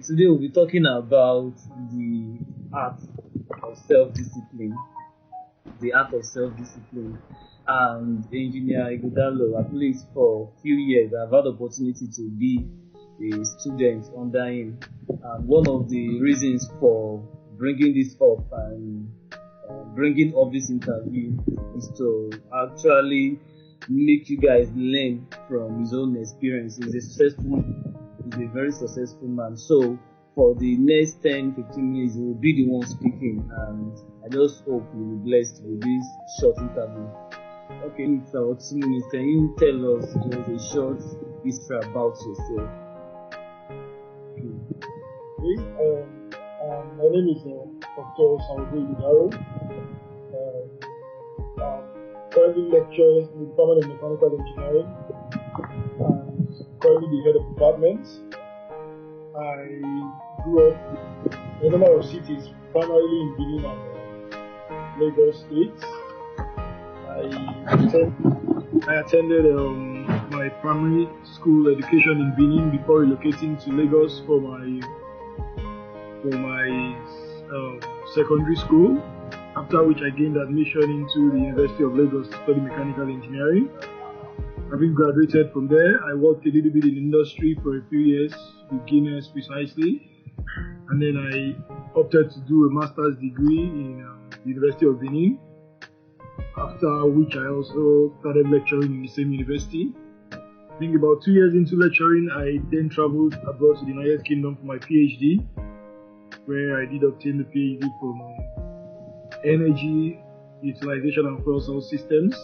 Today we'll be talking about the art of self-discipline. The art of self-discipline. And Engineer Igodaro, at least for a few years, I've had the opportunity to be a student under him. And one of the reasons for bringing this up and bringing up this interview is to actually make you guys learn from his own experience. He's a very successful man. So for the next 10-15 minutes, he will be the one speaking, and I just hope you'll be blessed with this short interview. Okay, it's about 2 minutes. Can you tell us just a short history about yourself? Okay. My name is Dr. Igodaro. I'm currently lecturing in the Department of Mechanical Engineering and currently the head of department. I grew up in a number of cities, primarily in Benin and Lagos states. I attended my primary school education in Benin before relocating to Lagos for my secondary school, after which I gained admission into the University of Lagos to study mechanical engineering. Having graduated from there, I worked a little bit in industry for a few years, with Guinness precisely, and then I opted to do a master's degree in the University of Benin, after which I also started lecturing in the same university. I think about 2 years into lecturing, I then traveled abroad to the United Kingdom for my PhD, where I did obtain the PhD from energy utilization and fuel cell systems.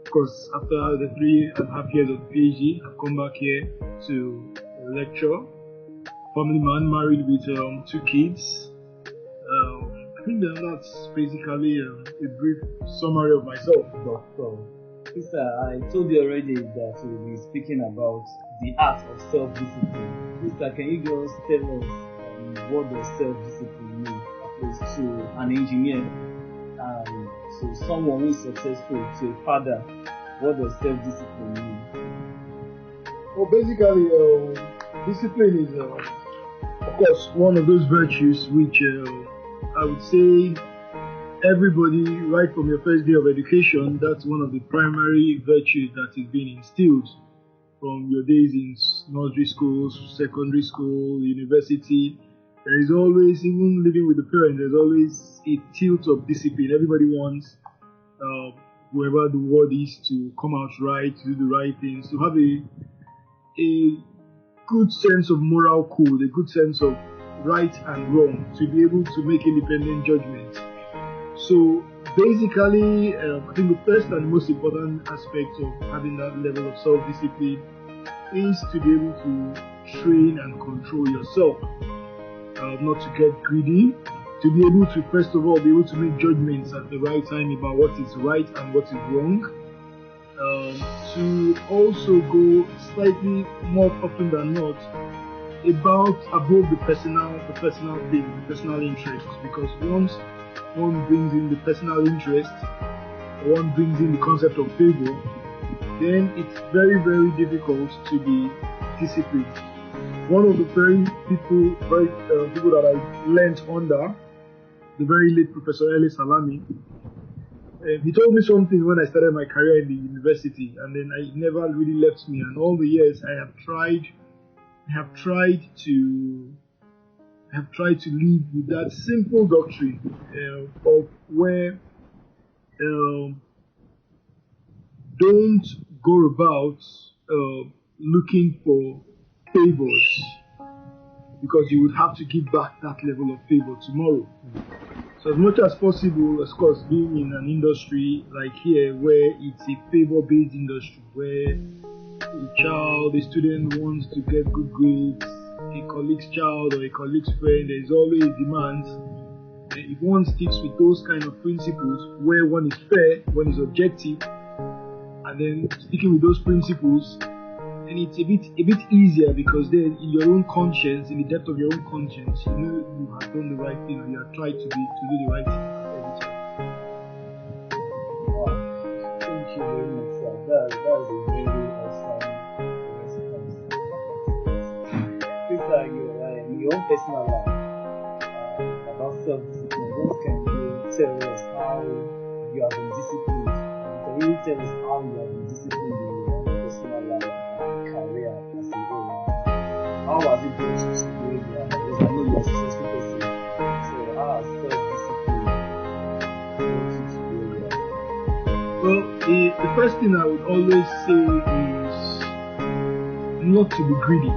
Of course, after the 3.5 years of the PhD, I've come back here to lecture. Family man, married with 2 kids. I think that's basically a brief summary of myself. Doctor, I told you already that we'll be speaking about the art of self-discipline. Mister, can you just tell us what does self-discipline mean, at least to an engineer, to someone who is successful, to a father? What does self-discipline mean? Well, basically, discipline is, of course, one of those virtues which I would say everybody, right from your first day of education, that's one of the primary virtues that is being instilled from your days in nursery school, secondary school, university. There is always, even living with the parents, there's always a tilt of discipline. Everybody wants whoever the word is to come out right, to do the right things, to have a good sense of moral code, a good sense of right and wrong, to be able to make independent judgments. So basically, I think the first and most important aspect of having that level of self-discipline is to be able to train and control yourself, not to get greedy, to be able to, first of all, be able to make judgments at the right time about what is right and what is wrong, to also go slightly more often than not above the personal thing, the personal interest, because once one brings in the personal interest, one brings in the concept of favor, then it's very, very difficult to be disciplined. One of the people that I learned under, the very late Professor Eli Salami, he told me something when I started my career in the university, and then it never really left me. And all the years I have tried to live with that simple doctrine of where don't go about looking for favors, because you would have to give back that level of favor tomorrow. So as much as possible, of course, being in an industry like here where it's a favor-based industry, where a student wants to get good grades, a colleague's child or a colleague's friend, there is always demand. If one sticks with those kind of principles, where one is fair, one is objective, and then sticking with those principles, and it's a bit easier, because then in your own conscience, in the depth of your own conscience, you know you have done the right thing, and you have tried to do the right thing every time. Wow, thank you very much, sir. That's a very awesome response. Sister, you in your own personal life, about self-discipline, what can you tell us how you have been disciplined? Can you tell us how you have been disciplined in your own personal life and career as a whole? How has it been to where you are? Because I know you are a successful person. So how has self-discipline brought you to where you are? Well, the first thing I would always say is not to be greedy.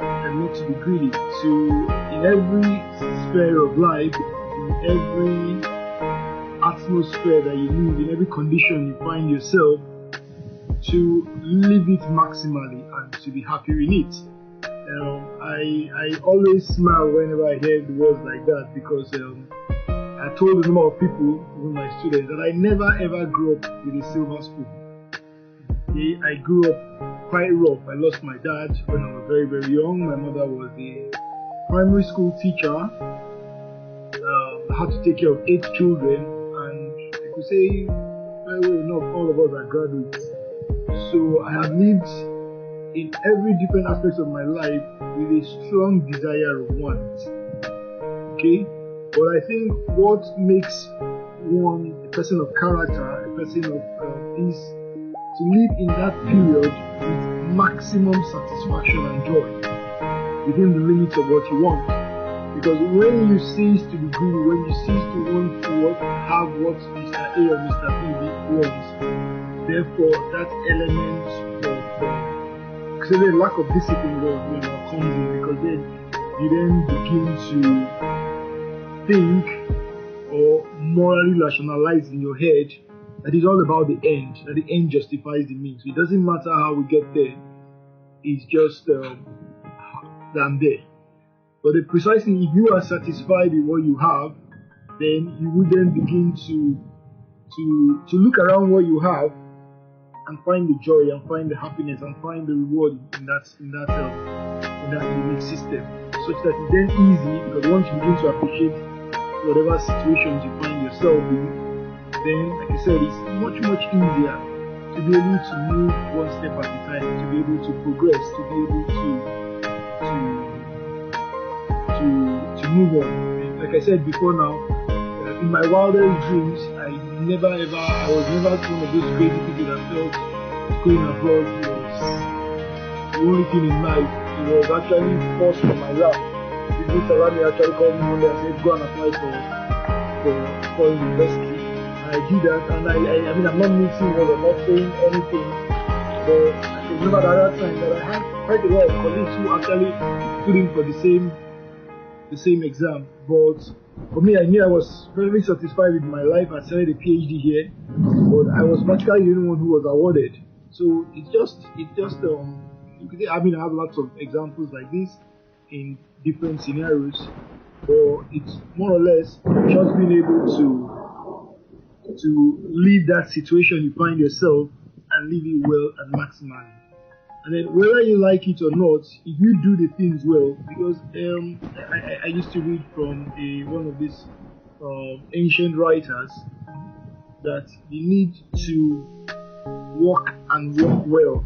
And not to be greedy. To, in every sphere of life, in every atmosphere that you live, in every condition you find yourself, to live it maximally and to be happy in it. I always smile whenever I hear the words like that, because I told a number of people, even my students, that I never ever grew up with a silver spoon. Okay? I grew up quite rough. I lost my dad when I was very, very young. My mother was a primary school teacher. I had to take care of 8 children, and I could say, very well enough, all of us are graduates. So I have lived in every different aspect of my life with a strong desire of want. Okay? But I think what makes one a person of character, a person of is to live in that period with maximum satisfaction and joy within the limits of what you want. Because when you cease to be greedy, when you cease to want to have what Mr. A or Mr. B wants, therefore that element of the lack of discipline comes in, because then you then begin to think or morally rationalize in your head that it's all about the end, that the end justifies the means. So it doesn't matter how we get there, it's just I'm there. But precisely if you are satisfied with what you have, then you will then begin to look around what you have and find the joy and find the happiness and find the reward in that unique system, such that it's then easy, because once you begin to appreciate whatever situations you find yourself in, then, like I said, it's much, much easier to be able to move one step at a time, to be able to progress, to be able to move on. Like I said before now, in my wildest dreams, I was never one of those crazy people that felt going abroad was the only thing in life. It was actually forced from my lap. People around me actually called me one day and said, go and apply for university. I did that, and I mean, I'm not missing or I'm not saying anything, but I remember at that time that I had quite a lot of colleagues who actually stood in for the same exam. But for me, I knew I was very satisfied with my life. I started a PhD here, but I was practically the only one who was awarded. So it's just you could say, I mean, I have lots of examples like this in different scenarios, but it's more or less just being able to leave that situation you find yourself and live it well and maximally. And then whether you like it or not, if you do the things well, because I used to read from one of these ancient writers that you need to work and work well.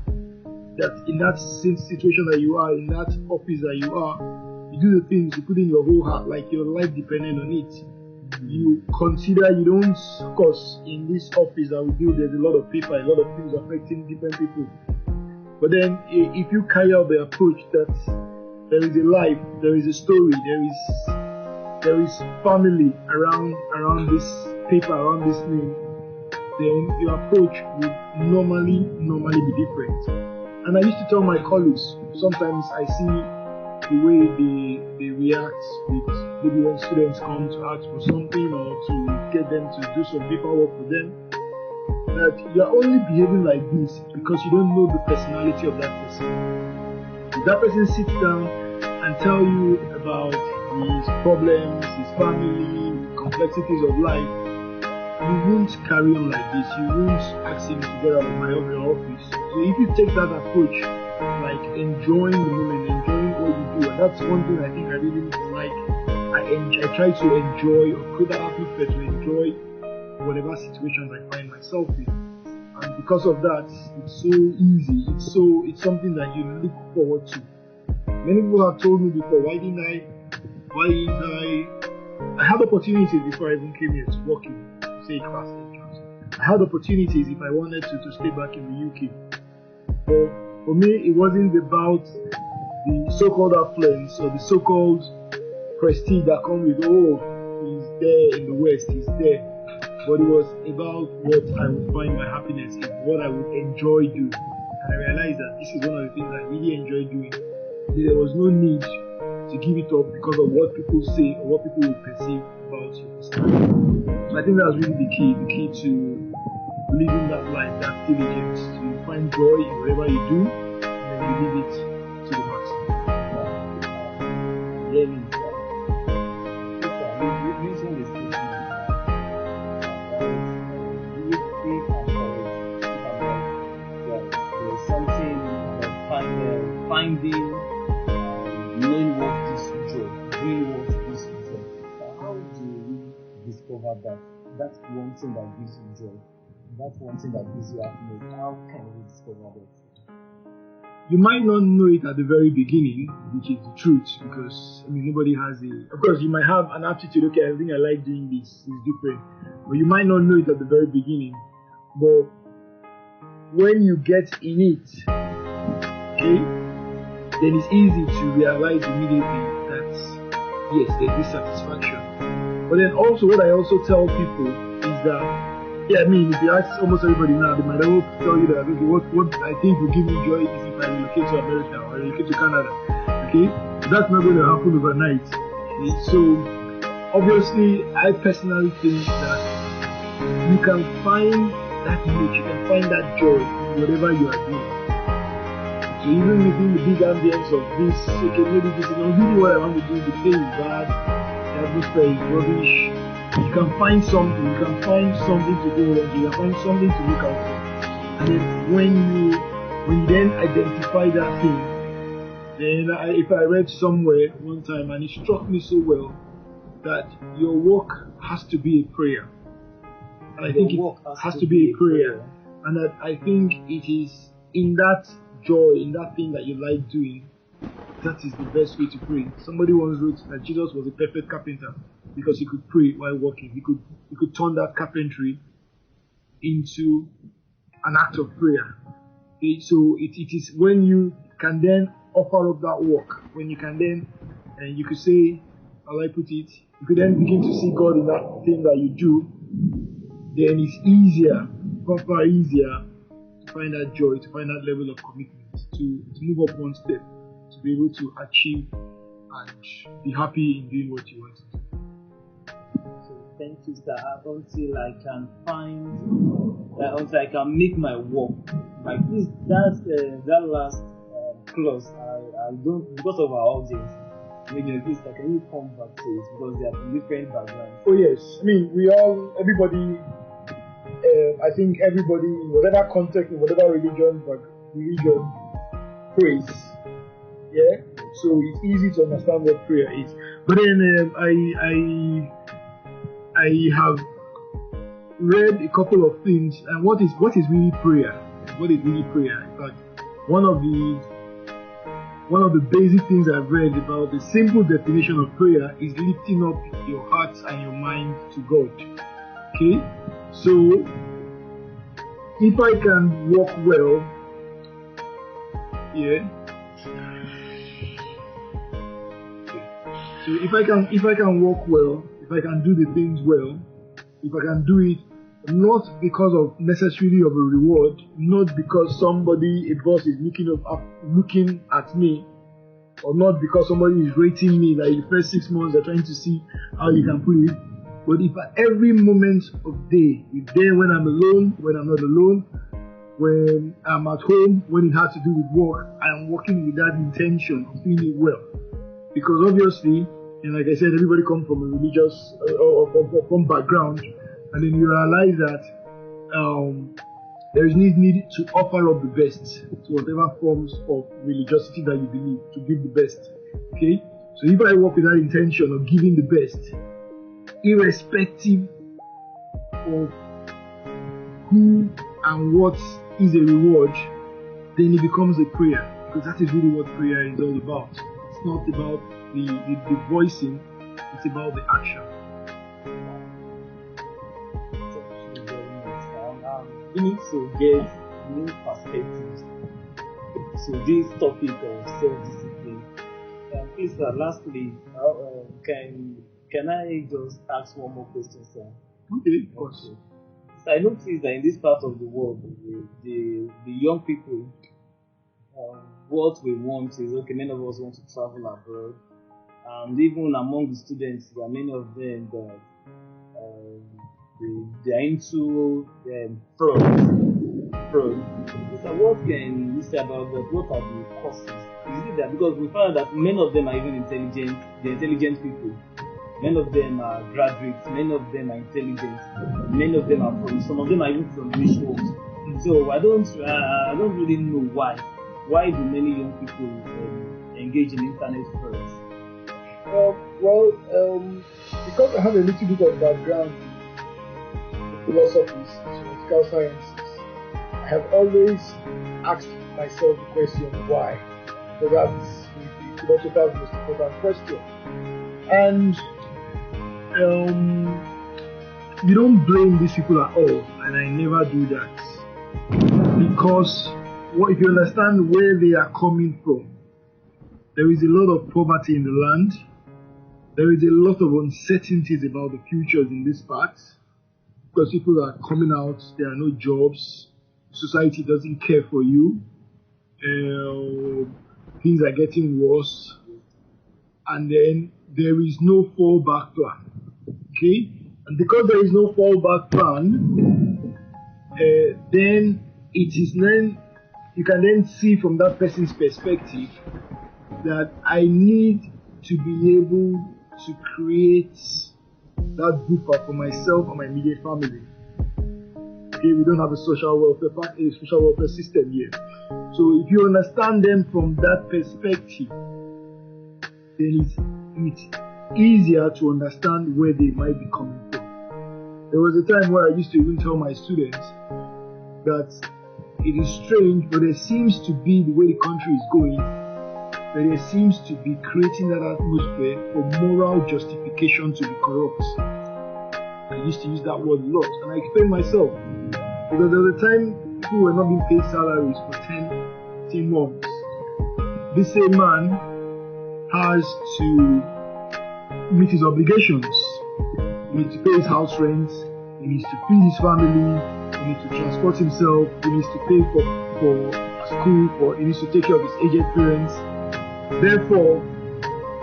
That in that situation that you are, in that office that you are, you do the things, you put in your whole heart, like your life depending on it. You consider, you don't, of course, in this office that we do, there's a lot of people, a lot of things affecting different people. But then, if you carry out the approach that there is a life, there is a story, there is family around this paper, around this name, then your approach would normally be different. And I used to tell my colleagues, sometimes I see the way they react with maybe when students come to ask for something or to get them to do some paperwork for them, that you are only behaving like this because you don't know the personality of that person. If that person sits down and tell you about his problems, his family, complexities of life, you won't carry on like this. You won't ask him to get out of your office. So if you take that approach, like enjoying the moment, enjoying what you do, and that's one thing I think I really like. I try to enjoy, or put that atmosphere to enjoy whatever situations I find myself in. And because of that, it's so easy. It's something that you look forward to. Many people have told me before, why didn't I had opportunities before I even came here to work in, say, class lectures. I had opportunities if I wanted to stay back in the UK. But for me, it wasn't about the so-called affluence or the so-called prestige that comes with, oh, he's there in the West, he's there. But it was about what I would find my happiness in, what I would enjoy doing. And I realized that this is one of the things I really enjoy doing. There was no need to give it up because of what people say or what people will perceive about your personality. So I think that's really the key to living that life, that diligence, to find joy in whatever you do, and then you live it to the maximum. Really, you mentioned this thing there's something about finding, knowing what gives you joy, doing what gives you joy. How do you discover that? That's one thing that gives you joy. That's one thing that gives you happiness. How can we discover that? You might not know it at the very beginning, which is the truth, because nobody has of course, you might have an aptitude. Okay, I think I like doing this. It's different, but you might not know it at the very beginning. But when you get in it, okay, then it's easy to realize immediately that yes, there's this satisfaction. But then also, what I also tell people is that, if you ask almost everybody now, they might all tell you that, okay, what I think will give me joy is if I relocate to America or relocate to Canada. Okay, that's not going to happen overnight. Okay? So obviously, I personally think that you can find that niche, you can find that joy in whatever you are doing. So even within the big ambience of this, okay, maybe this is not really what I want to do, the pay is bad, the atmosphere is rubbish. You can find something, to go on, you can find something to look out for. And then when you then identify that thing, then if I read somewhere one time and it struck me so well that your work has to be a prayer. And I think it has to be a prayer. And that I think it is in that joy, in that thing that you like doing, that is the best way to pray. Somebody once wrote that Jesus was a perfect carpenter because he could pray while working. He could turn that carpentry into an act of prayer. Okay, so it is when you can then offer up that work, when you can then, and you could say, how I put it, you could then begin to see God in that thing that you do, then it's easier, far easier to find that joy, to find that level of commitment, to move up one step, to be able to achieve and be happy in doing what you want to do. So thank you, sir. Until I can until I can make my work. Like this, that last clause, I don't, because of our audience, maybe at least can you come back to it because they are from different backgrounds. Oh yes, everybody. I think everybody in whatever context, in whatever religion prays. Yeah, so it's easy to understand what prayer is. But then I have read a couple of things, and what is really prayer? What is really prayer? In fact, one of the basic things I've read about the simple definition of prayer is lifting up your heart and your mind to God. Okay, so if I can walk well, yeah. So if I can walk well, if I can do the things well, if I can do it not because of necessarily of a reward, not because somebody, a boss is looking at me, or not because somebody is rating me, like the first 6 months they're trying to see how you can put it, but if at every moment of day, if there when I'm alone, when I'm not alone, when I'm at home, when it has to do with work, I am working with that intention of doing it well. Because obviously, and like I said, everybody comes from a religious from background, and then you realize that there is need to offer up the best to whatever forms of religiosity that you believe, to give the best. Okay? So if I work with that intention of giving the best, irrespective of who and what is a reward, then it becomes a prayer, because that is really what prayer is all about. It's not about the voicing, it's about the action. Thank you very much. We need to get new perspectives to this topic of self-discipline. Please, lastly, can I just ask one more question, sir? Okay, of course. So I noticed that in this part of the world, the young people, what we want is, okay, many of us want to travel abroad, and even among the students, there are many of them that they are into fraud. So what can you say about that? What are the causes? Is it that because we found that many of them are even intelligent, the intelligent people. Many of them are graduates, many of them are intelligent, many of them are from, some of them are even from rich homes. So I don't really know why. Why do many young people engage in internet frauds? Because I have a little bit of background in philosophies, political sciences, I have always asked myself the question why. So that's the philosopher's most important question. And you don't blame these people at all, and I never do that. Because if you understand where they are coming from, there is a lot of poverty in the land. There is a lot of uncertainties about the futures in this part. Because people are coming out, there are no jobs, society doesn't care for you, things are getting worse, and then there is no fallback plan. Okay? And because there is no fallback plan, then you can then see from that person's perspective that I need to be able to create that buffer for myself and my immediate family. Okay, we don't have a social welfare system here. So if you understand them from that perspective, then it's easier to understand where they might be coming from. There was a time where I used to even tell my students that it is strange, but there seems to be, the way the country is going, that there seems to be creating that atmosphere for moral justification to be corrupt. I used to use that word a lot, and I explained myself. Because there was a time people were not being paid salaries for 10 months. This same man has to meet his obligations. He needs to pay his house rent, he needs to feed his family, he needs to transport himself, he needs to pay for school, he needs to take care of his aged parents. Therefore,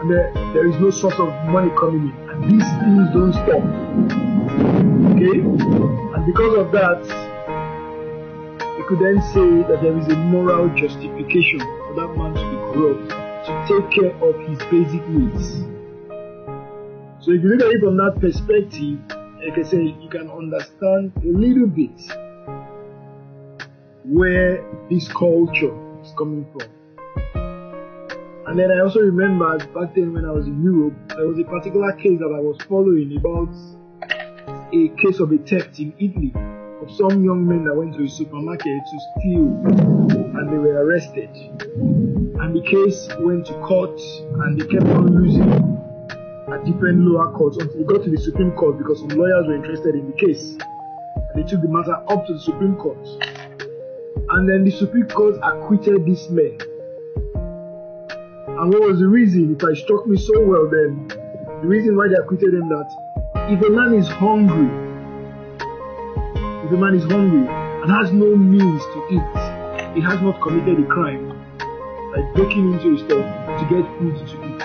there is no source of money coming in, and these things don't stop. Okay? And because of that, we could then say that there is a moral justification for that man to be corrupt, to take care of his basic needs. So if you look at it from that perspective, like I say, you can understand a little bit where this culture is coming from. And then I also remember back then when I was in Europe, there was a particular case that I was following about a case of a theft in Italy of some young men that went to a supermarket to steal, and they were arrested. And the case went to court, and they kept on losing at different lower courts until they got to the Supreme Court because some lawyers were interested in the case. And they took the matter up to the Supreme Court. And then the Supreme Court acquitted these men. And what was the reason? It struck me so well then. The reason why they acquitted them, that if a man is hungry and has no means to eat, he has not committed a crime like breaking into a store to get food to eat.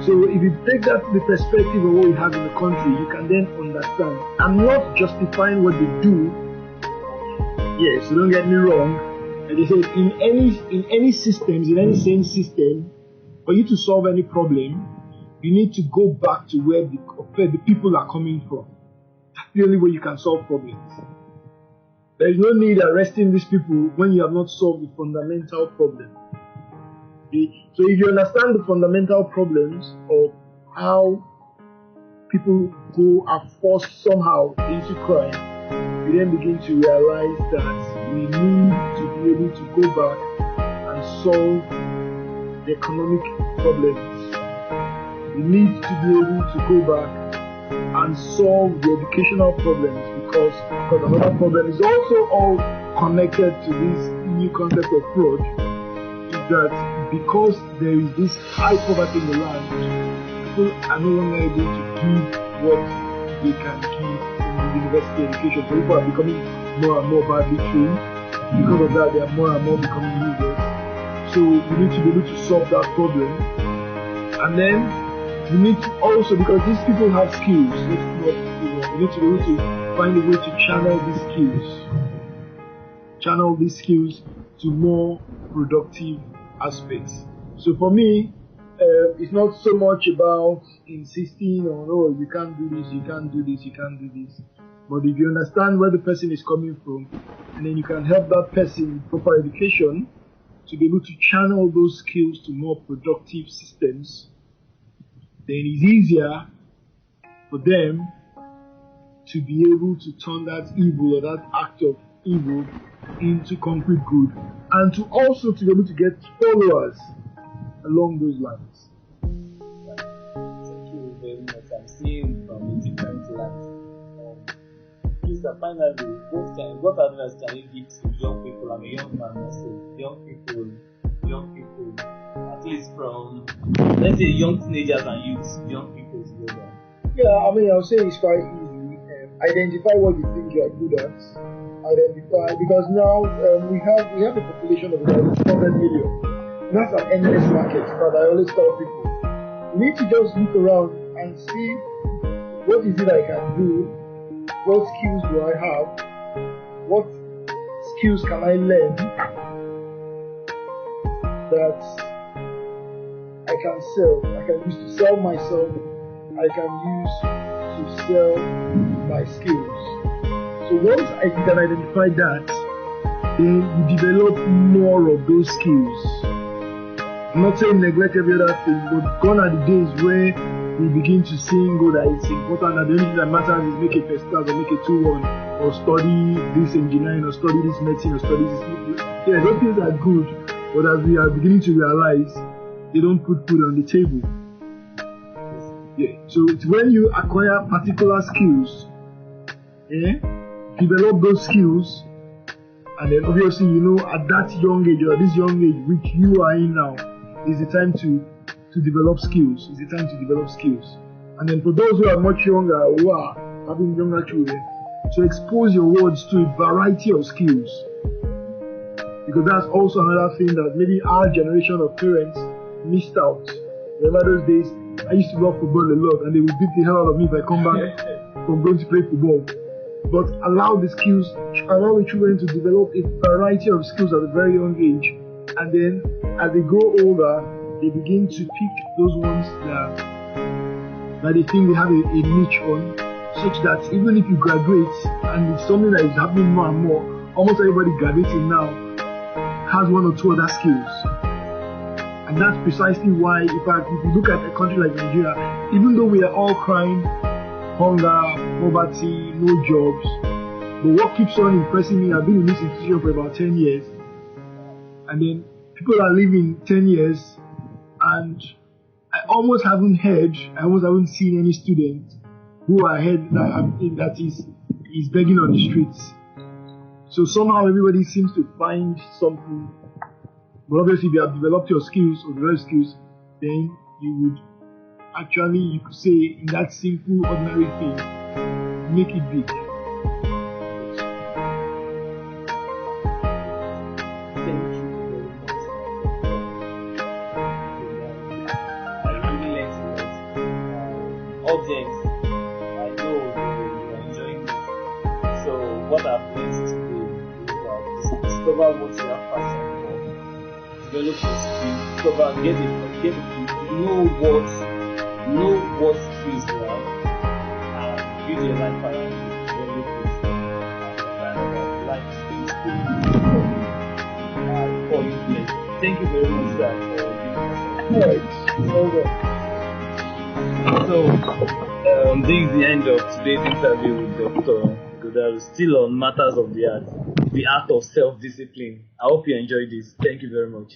So if you take that to the perspective of what we have in the country, you can then understand. I'm not justifying what they do. Yes, so don't get me wrong. And they said in any systems, in any sane system, for you to solve any problem, you need to go back to where the people are coming from. That's the only way you can solve problems. There is no need arresting these people when you have not solved the fundamental problem. Okay? So if you understand the fundamental problems of how people are forced somehow into crime, you then begin to realize that we need to be able to go back and solve the economic problems. You need to be able to go back and solve the educational problems because another problem is also all connected to this new concept of fraud. Is that because there is this high poverty in the land, people are no longer able to give what they can give in the university education. So people are becoming more and more badly trained. Because of that, they are more and more becoming users. So we need to be able to solve that problem. And then we need to also, because these people have skills, we need to be able to find a way to channel these skills to more productive aspects. So for me, it's not so much about insisting on, oh, you can't do this, you can't do this, you can't do this. But if you understand where the person is coming from, and then you can help that person with proper education to be able to channel those skills to more productive systems, then it's easier for them to be able to turn that evil or that act of evil into concrete good, and to also to be able to get followers along those lines. Thank you very much. I'm seeing from a different light. Please, finally, what advice can you give to young people? I'm a young man myself. Young people, at least from, let's say, young teenagers and youths, young people together. Yeah, I mean, I'll say it's quite easy. Identify what you think you are good at. Identify, because now we have a population of about 400 million. That's an endless market that I always tell people. You need to just look around and see what is it I can do, what skills do I have, what skills can I learn that I can sell. I can use to sell myself, I can use to sell my skills. So once I can identify that, then you develop more of those skills. I'm not saying neglect every other thing, but gone are the days where we begin to sing that it's important that the only thing that matters is make a first class or make a 2-1 or study this engineering or study this medicine or study this. Yeah, those things are good, but as we are beginning to realize, they don't put food on the table. Yeah, so it's when you acquire particular skills, develop those skills, and then obviously, at that young age or this young age which you are in now, is the time to develop skills. It's the time to develop skills. And then for those who are much younger, who are having younger children, to expose your words to a variety of skills. Because that's also another thing that maybe our generation of parents missed out. Remember those days, I used to love football a lot, and they would beat the hell out of me if I come back from going to play football. But allow the children to develop a variety of skills at a very young age. And then as they grow older, they begin to pick those ones that they think they have a niche on, such that even if you graduate, and it's something that is happening more and more, almost everybody graduating now has one or two other skills. And that's precisely why, in fact, if you look at a country like Nigeria, even though we are all crying hunger, poverty, no jobs, but what keeps on impressing me, I've been in this institution for about 10 years, and then people are living 10 years, and I almost haven't seen any student who are ahead that is begging on the streets. So somehow everybody seems to find something. But obviously, if you have developed your skills or developed skills, then you would actually, you could say, in that simple, ordinary thing, make it big. Thank you very much. I really learned a lot. Audience, I know you are enjoying this. So what I've learned today is that discover what you have passion for, develop your skills, discover, know what skills you have, and build your life around it. Develop it, and life skills for you. Thank you very much, sir, for giving us. Alright, So, this is the end of today's interview with Dr. Igodaro, still on matters of the art of self-discipline. I hope you enjoyed this. Thank you very much.